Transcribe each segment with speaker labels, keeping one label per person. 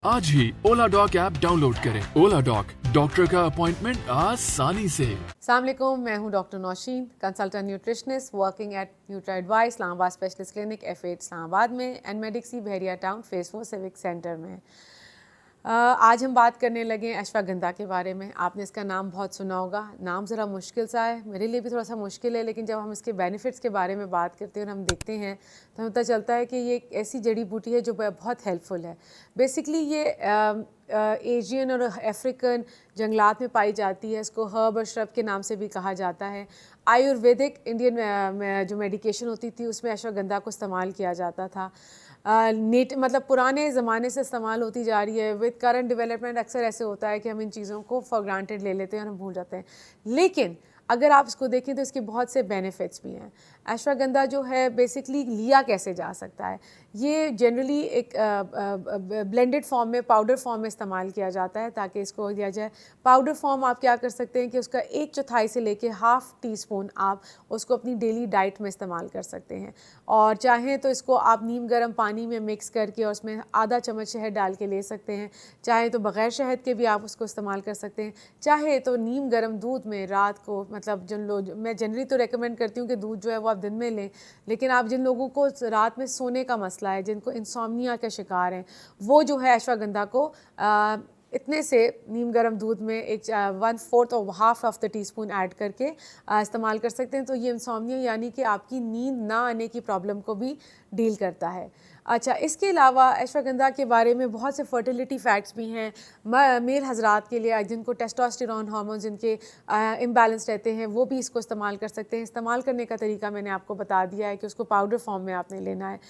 Speaker 1: आज ही Ola doc app download करें। ओला डॉक, डॉक्टर का अपॉइंटमेंट आसानी से।
Speaker 2: अस्सलाम वालेकुम, मैं हूं doctor Nausheen, consultant nutritionist working at Nutra advice Islamabad specialist clinic F8 Islamabad में and Medixi Bahria town phase 4 civic centre में। आज हम बात करने लगे हैं अश्वगंधा के बारे में। आपने इसका नाम बहुत सुना होगा, नाम ज़रा मुश्किल सा है, मेरे लिए भी थोड़ा सा मुश्किल है, लेकिन जब हम इसके बेनिफिट्स के बारे में बात करते हैं और हम देखते हैं तो हमें पता चलता है कि ये एक ऐसी जड़ी बूटी है जो बहुत हेल्पफुल है। बेसिकली ये एशियन और अफ्रीकन जंगलात में पाई जाती है। इसको हर्ब और श्रब के नाम से भी कहा जाता है। आयुर्वेदिक इंडियन जो मेडिकेशन होती थी उसमें अश्वगंधा को इस्तेमाल किया जाता था। मतलब पुराने ज़माने से इस्तेमाल होती जा रही है। विद करंट डेवलपमेंट अक्सर ऐसे होता है कि हम इन चीज़ों को फॉर ग्रांटेड ले लेते हैं और हम भूल जाते हैं, लेकिन अगर आप इसको देखें तो इसके बहुत से बेनिफिट्स भी हैं। अश्वगंधा जो है बेसिकली लिया कैसे जा सकता है, ये जनरली एक ब्लेंडेड फॉर्म में, पाउडर फॉर्म में इस्तेमाल किया जाता है ताकि इसको दिया जाए। पाउडर फॉर्म आप क्या कर सकते हैं कि उसका 1/4 से लेके हाफ़ टी स्पून आप उसको अपनी डेली डाइट में इस्तेमाल कर सकते हैं। और चाहें तो इसको आप नीम गर्म पानी में मिक्स करके और उसमें आधा चम्मच शहद डाल के ले सकते हैं। चाहे तो बग़ैर शहद के भी आप उसको इस्तेमाल कर सकते हैं। चाहे तो नीम गर्म दूध में रात को, मतलब जिन लोग, मैं जनरली तो रेकमेंड करती हूँ कि दूध जो है वो आप दिन में लें, लेकिन आप जिन लोगों को रात में सोने का मसला है, जिनको इंसोम्निया के शिकार हैं, वो जो है अश्वगंधा को इतने से नीम गर्म दूध में 1/4 और half of the teaspoon add करके इस्तेमाल कर सकते हैं। तो ये इंसोम्निया यानी कि आपकी नींद ना आने की प्रॉब्लम को भी डील करता है। अच्छा, इसके अलावा अश्वगंधा के बारे में बहुत से फर्टिलिटी फैक्ट्स भी हैं। मेल हज़रात के लिए जिनको टेस्टोस्टेरोन हार्मोन जिनके इम्बैलेंस रहते हैं, वो भी इसको इस्तेमाल कर सकते हैं। इस्तेमाल करने का तरीका मैंने आपको बता दिया है कि उसको पाउडर फॉर्म में आपने लेना है।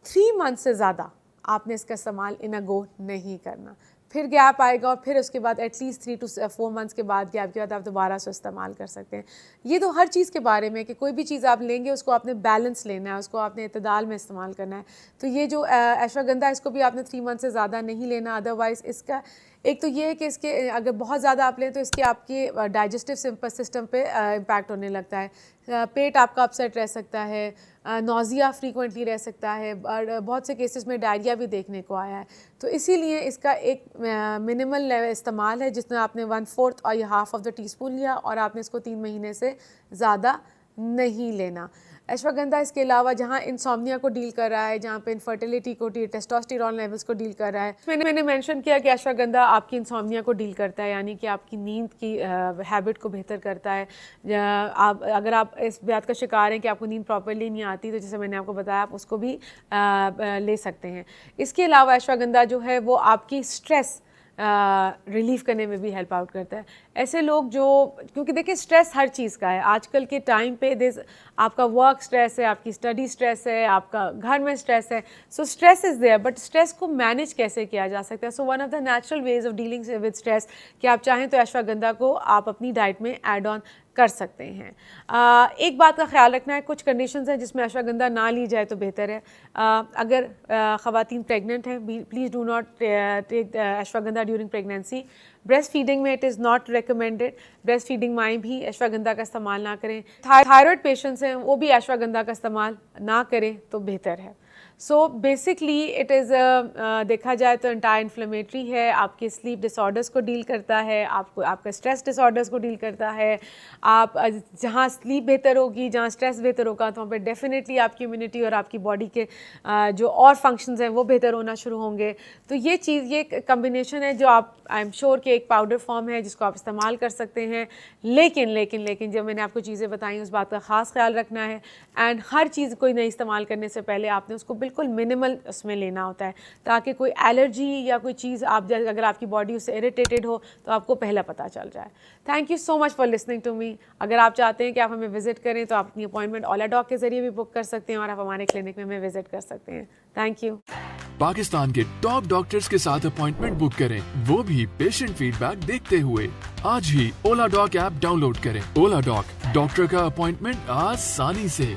Speaker 2: 3 मंथ से ज़्यादा आपने इसका इस्तेमाल इन अ गो नहीं करना, फिर गैप आएगा और फिर उसके बाद एटलीस्ट 3 to 4 मंथ्स के बाद गैप के बाद आप दोबारा से इस्तेमाल कर सकते हैं। ये तो हर चीज़ के बारे में कि कोई भी चीज़ आप लेंगे उसको आपने बैलेंस लेना है, उसको आपने इतदाल में इस्तेमाल करना है। तो ये जो अश्वगंधा, इसको भी आपने 3 मंथ से ज़्यादा नहीं लेना। अदरवाइज़ इसका एक तो ये है कि इसके अगर बहुत ज़्यादा आप लें तो इसके आपके डाइजेस्टिव सिस्टम पे इम्पैक्ट होने लगता है। पेट आपका अपसेट रह सकता है, नौजिया फ्रीक्वेंटली रह सकता है, और बहुत से केसेस में डायरिया भी देखने को आया है। तो इसीलिए इसका एक मिनिमल लेवल इस्तेमाल है जिसमें आपने 1/4 और या हाफ़ ऑफ द टीस्पून लिया और आपने इसको 3 महीने से ज़्यादा नहीं लेना। अश्वगंधा इसके अलावा जहाँ इंसोम्निया को डील कर रहा है, जहाँ पे इनफर्टिलिटी को, टेस्टोस्टेरोन लेवल्स को डील कर रहा है, मैंने मेंशन किया कि अश्वगंधा आपकी इंसोम्निया को डील करता है, यानी कि आपकी नींद की हैबिट को बेहतर करता है। अगर आप इस बात का शिकार हैं कि आपको नींद प्रॉपर्ली नहीं आती, तो जैसे मैंने आपको बताया आप उसको भी ले सकते हैं। इसके अलावा अश्वगंधा जो है वो आपकी स्ट्रेस रिलीफ करने में भी हेल्प आउट करता है। ऐसे लोग जो, क्योंकि देखिए स्ट्रेस हर चीज़ का है आज कल के टाइम पे, आपका वर्क स्ट्रेस है, आपकी स्टडी स्ट्रेस है, आपका घर में स्ट्रेस है। So stress is there, but stress को मैनेज कैसे किया जा सकता है? So one of the natural ways of dealing with stress कि आप चाहें तो अश्वगंधा को आप अपनी डाइट में ऐड ऑन कर सकते हैं। एक बात का ख्याल रखना है, कुछ कंडीशंस हैं जिसमें अश्वगंधा ना ली जाए तो बेहतर है। अगर ख़वातीन प्रेग्नेंट हैं, please do not take ashwagandha during pregnancy. Breast feeding में it is not recommended. Breast feeding माएँ भी अश्वगंधा का इस्तेमाल ना करें। थायराइड पेशेंट्स हैं वो भी अश्वगंधा का इस्तेमाल ना करें तो बेहतर है। सो बेसिकली इट इज़ देखा जाए तो एंटी इन्फ्लेमेटरी है, आपके स्लीप डिसऑर्डर्स को डील करता है, आपको आपका स्ट्रेस डिसऑर्डर्स को डील करता है। आप जहाँ स्लीप बेहतर होगी, जहाँ स्ट्रेस बेहतर होगा, तो वहाँ पे डेफिनेटली आपकी इम्यूनिटी और आपकी बॉडी के जो और फंक्शंस हैं वो बेहतर होना शुरू होंगे। तो ये चीज़, ये कम्बिनेशन है जो आप, आई एम श्योर कि एक पाउडर फॉर्म है जिसको आप इस्तेमाल कर सकते हैं। लेकिन जब मैंने आपको चीज़ें बताई उस बात का ख़ास ख्याल रखना है। एंड हर चीज़ कोई नहीं इस्तेमाल करने से पहले आपने उसको बिल्कुल मिनिमल उसमें लेना होता है, ताकि कोई एलर्जी या कोई चीज़ आप, अगर आपकी बॉडी उससे इरिटेटेड हो तो आपको पहला पता चल जाए। Thank you so much for listening to me. अगर आप चाहते हैं कि आप हमें विजिट करें तो आप अपनी अपॉइंटमेंट ओला डॉक के ज़रिए भी बुक कर सकते हैं और आप हमारे क्लिनिक में हमें विजिट कर सकते हैं। Thank you.
Speaker 1: पाकिस्तान के टॉप डॉक्टर्स के साथ अपॉइंटमेंट बुक करें, वो भी पेशेंट फीडबैक देखते हुए। आज ही ओला डॉक ऐप डाउनलोड करें। ओला डॉक, डॉक्टर का अपॉइंटमेंट आसानी से।